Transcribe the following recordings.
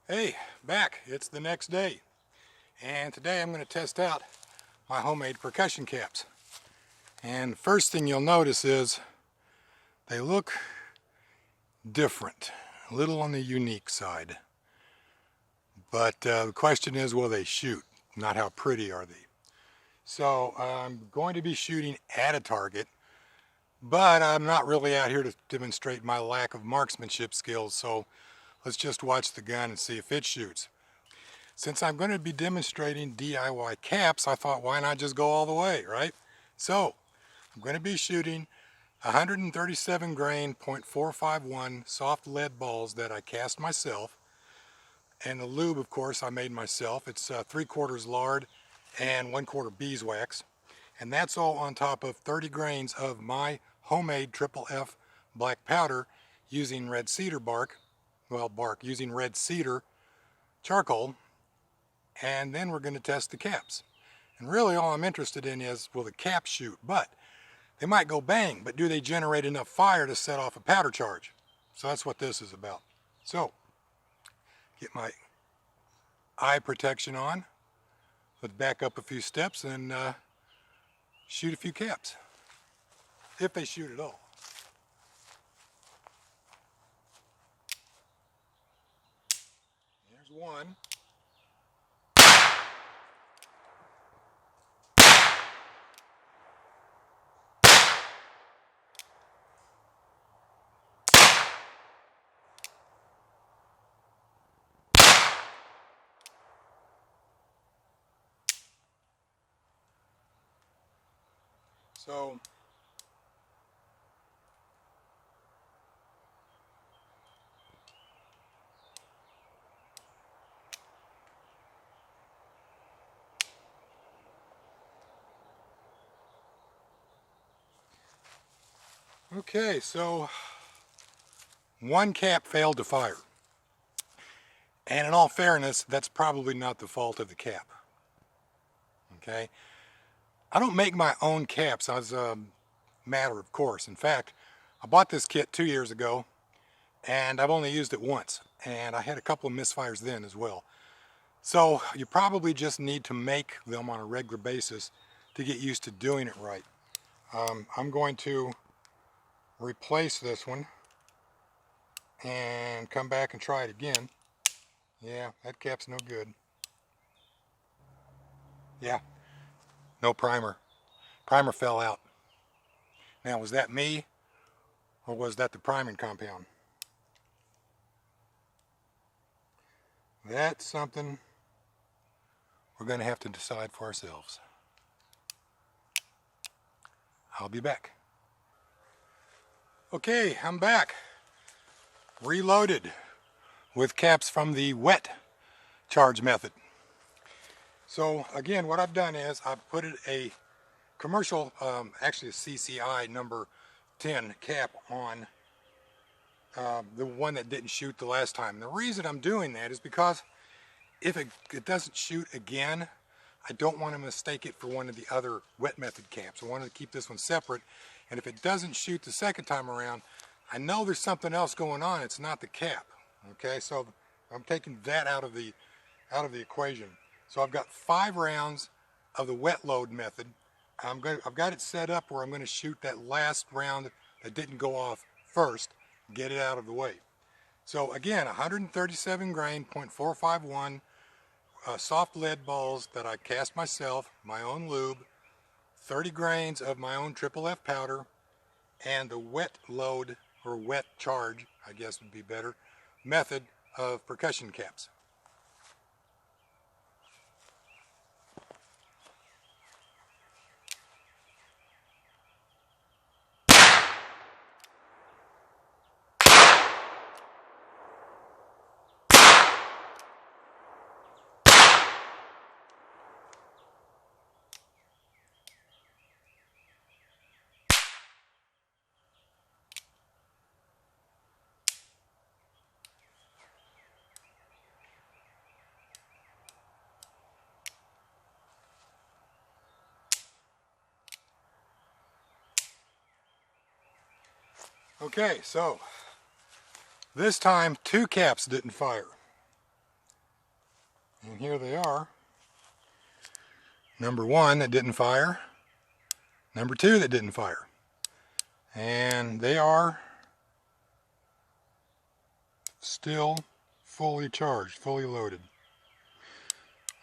Hey, back. It's the next day, and today I'm going to test out my homemade percussion caps. And the first thing you'll notice is they look different, a little on the unique side. But the question is, will they shoot? Not how pretty are they. So I'm going to be shooting at a target, but I'm not really out here to demonstrate my lack of marksmanship skills, so let's just watch the gun and see if it shoots. Since I'm going to be demonstrating DIY caps, I thought, why not just go all the way, right? So I'm going to be shooting 137 grain .451 soft lead balls that I cast myself, and the lube, of course, I made myself. It's 3/4 lard and 1/4 beeswax, and that's all on top of 30 grains of my homemade triple F black powder using red cedar using red cedar charcoal. And then we're going to test the caps. And really all I'm interested in is, will the caps shoot? But they might go bang, but do they generate enough fire to set off a powder charge? So that's what this is about. So, get my eye protection on. Let's back up a few steps and shoot a few caps. If they shoot at all. There's one. So, okay, so one cap failed to fire. And in all fairness, that's probably not the fault of the cap. Okay? I don't make my own caps as a matter of course. In fact, I bought this kit 2 years ago, and I've only used it once. And I had a couple of misfires then as well. So you probably just need to make them on a regular basis to get used to doing it right. I'm going to replace this one and come back and try it again. Yeah, that cap's no good. Yeah, no primer. Primer fell out. Now, was that me or was that the priming compound? That's something we're going to have to decide for ourselves. I'll be back. Okay, I'm back. Reloaded with caps from the wet charge method. So again, what I've done is I've put a commercial, actually a CCI number 10 cap on the one that didn't shoot the last time. And the reason I'm doing that is because if it doesn't shoot again, I don't want to mistake it for one of the other wet method caps. I wanted to keep this one separate, and if it doesn't shoot the second time around, I know there's something else going on. It's not the cap. Okay, so I'm taking that out of the equation. So I've got 5 rounds of the wet load method. I've got it set up where I'm going to shoot that last round that didn't go off first, get it out of the way. So again, 137 grain .451 soft lead balls that I cast myself, my own lube, 30 grains of my own triple F powder, and the wet load, or wet charge, I guess would be better, method of percussion caps. Okay, so this time 2 caps didn't fire. And here they are. Number 1 that didn't fire. Number 2 that didn't fire. And they are still fully charged, fully loaded.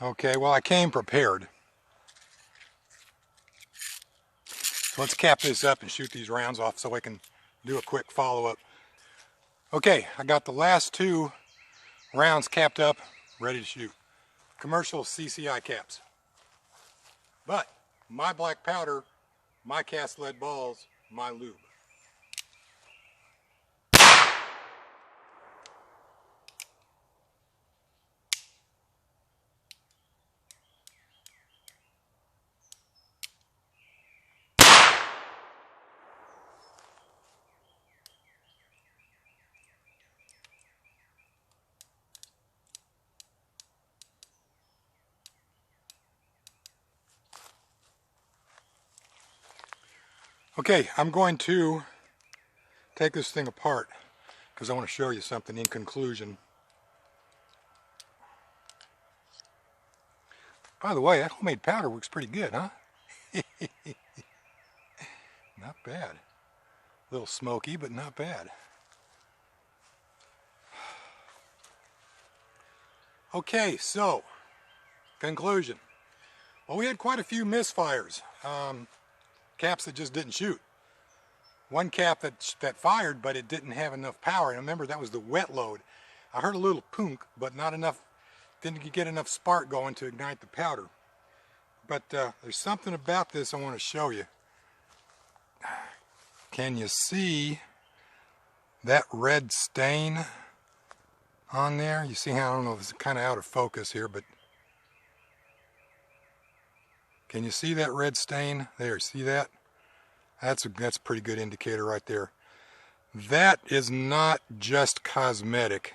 Okay, well, I came prepared. So let's cap this up and shoot these rounds off so I can do a quick follow-up. Okay, I got the last 2 rounds capped up, ready to shoot. Commercial CCI caps. But my black powder, my cast lead balls, my lube. Okay, I'm going to take this thing apart because I want to show you something in conclusion. By the way, that homemade powder works pretty good, huh? Not bad. A little smoky, but not bad. Okay, so, conclusion. Well, we had quite a few misfires. Caps that just didn't shoot. One cap that fired, but it didn't have enough power. And remember, that was the wet load. I heard a little punk, but not enough, didn't get enough spark going to ignite the powder. But there's something about this I want to show you. Can you see that red stain on there? You see how, I don't know if it's kind of out of focus here, but can you see that red stain? There, see that? That's a pretty good indicator right there. That is not just cosmetic.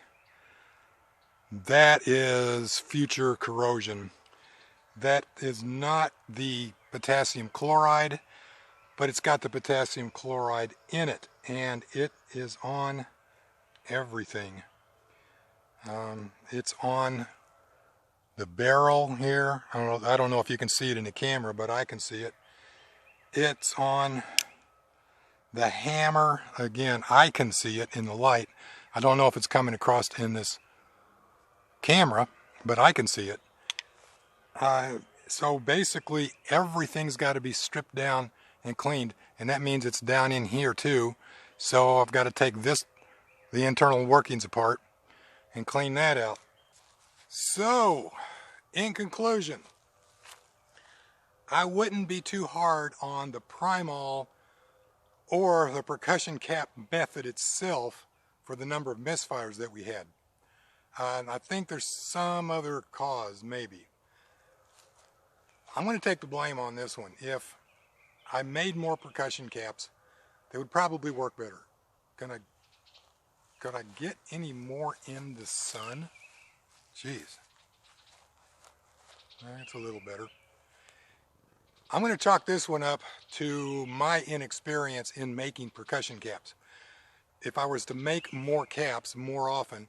That is future corrosion. That is not the potassium chloride, but it's got the potassium chloride in it, and it is on everything. It's on the barrel here. I don't know if you can see it in the camera, but I can see it. It's on the hammer. Again, I can see it in the light. I don't know if it's coming across in this camera, but I can see it. So basically everything's got to be stripped down and cleaned, and that means it's down in here too. So I've got to take the internal workings apart and clean that out. So, in conclusion, I wouldn't be too hard on the Primol or the percussion cap method itself for the number of misfires that we had. I think there's some other cause, maybe. I'm going to take the blame on this one. If I made more percussion caps, they would probably work better. Could I get any more in the sun? Jeez. That's a little better. I'm going to chalk this one up to my inexperience in making percussion caps. If I was to make more caps more often,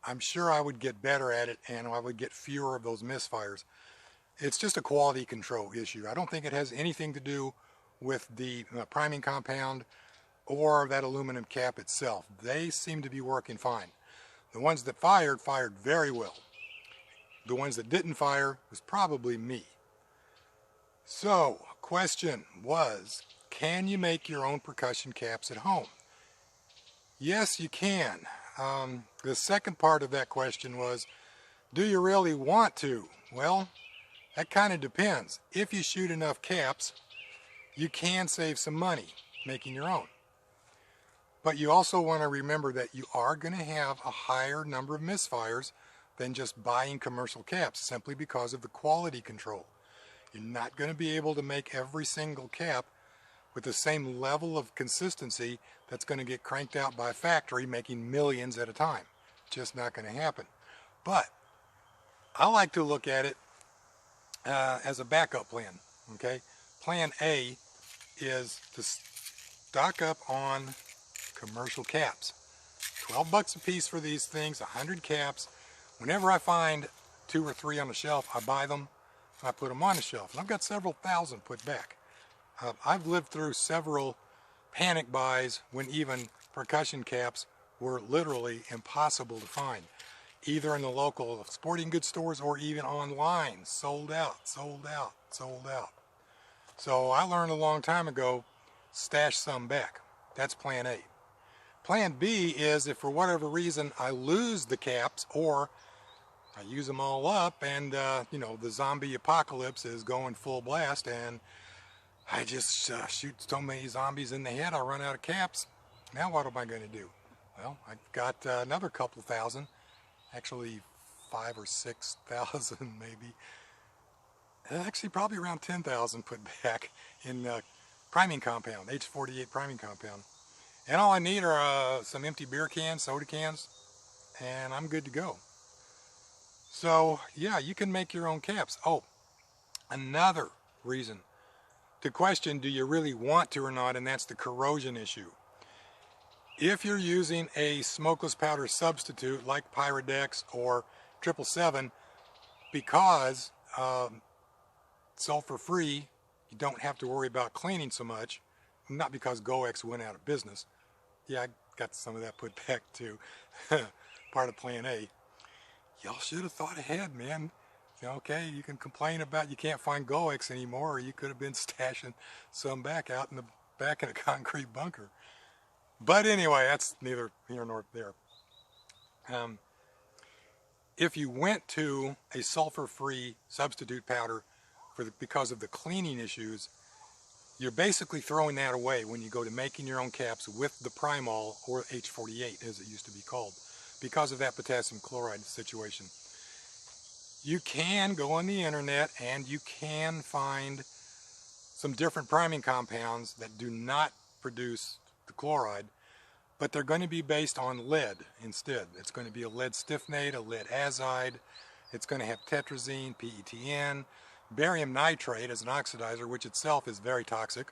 I'm sure I would get better at it and I would get fewer of those misfires. It's just a quality control issue. I don't think it has anything to do with the priming compound or that aluminum cap itself. They seem to be working fine. The ones that fired very well. The ones that didn't fire was probably me. So, question was, can you make your own percussion caps at home? Yes, you can. The second part of that question was, do you really want to? Well, that kind of depends. If you shoot enough caps, you can save some money making your own. But you also want to remember that you are going to have a higher number of misfires than just buying commercial caps, simply because of the quality control. You're not going to be able to make every single cap with the same level of consistency that's going to get cranked out by a factory making millions at a time. Just not going to happen. But I like to look at it as a backup plan. Okay, plan A is to stock up on commercial caps. $12 a piece for these things, 100 caps. Whenever I find 2 or 3 on the shelf, I buy them and I put them on the shelf. And I've got several thousand put back. I've lived through several panic buys when even percussion caps were literally impossible to find, either in the local sporting goods stores or even online. Sold out, sold out, sold out. So I learned a long time ago, stash some back. That's plan A. Plan B is if for whatever reason I lose the caps or I use them all up and you know, the zombie apocalypse is going full blast and I just shoot so many zombies in the head I run out of caps. Now what am I going to do? Well, I've got another couple thousand, actually 5,000 or 6,000 maybe. Actually probably around 10,000 put back in priming compound, H48 priming compound. And all I need are some empty beer cans, soda cans, and I'm good to go. So yeah, you can make your own caps. Oh, another reason to question, do you really want to or not, and that's the corrosion issue. If you're using a smokeless powder substitute like Pyrodex or 777, because sulfur free, you don't have to worry about cleaning so much, not because Goex went out of business. Yeah, I got some of that put back too, part of plan A. Y'all should have thought ahead, man. Okay, you can complain about you can't find Goex anymore, or you could have been stashing some back out in the back in a concrete bunker. But anyway, that's neither here nor there. If you went to a sulfur-free substitute powder because of the cleaning issues, you're basically throwing that away when you go to making your own caps with the Primol, or H48 as it used to be called, because of that potassium chloride situation. You can go on the internet and you can find some different priming compounds that do not produce the chloride, but they're going to be based on lead instead. It's going to be a lead stiffnate, a lead azide. It's going to have tetrazine, PETN, barium nitrate as an oxidizer, which itself is very toxic.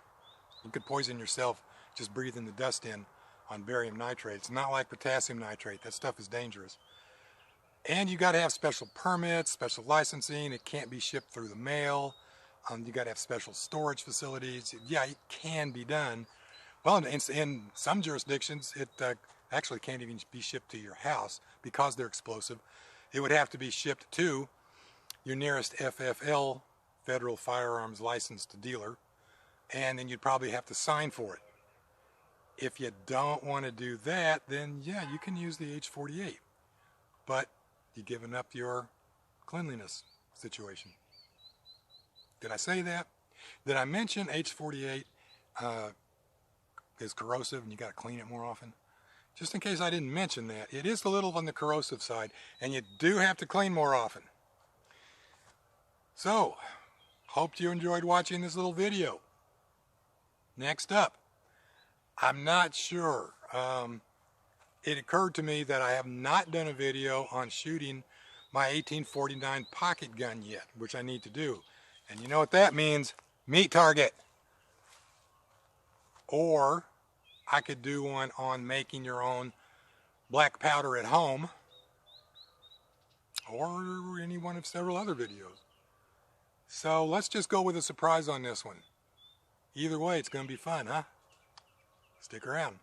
You could poison yourself just breathing the dust in on barium nitrate. It's not like potassium nitrate. That stuff is dangerous. And you got to have special permits, special licensing. It can't be shipped through the mail. You got to have special storage facilities. Yeah, it can be done. Well, in some jurisdictions, it actually can't even be shipped to your house because they're explosive. It would have to be shipped to your nearest FFL, Federal Firearms Licensed Dealer, and then you'd probably have to sign for it. If you don't want to do that, then yeah, you can use the H48, but you're giving up your cleanliness situation. Did I say that? Did I mention H48 is corrosive and you got to clean it more often? Just in case I didn't mention that, it is a little on the corrosive side and you do have to clean more often. So, hope you enjoyed watching this little video. Next up, I'm not sure. It occurred to me that I have not done a video on shooting my 1849 pocket gun yet, which I need to do. And you know what that means? Meat target. Or I could do one on making your own black powder at home, or any one of several other videos. So let's just go with a surprise on this one. Either way, it's going to be fun, huh? Stick around.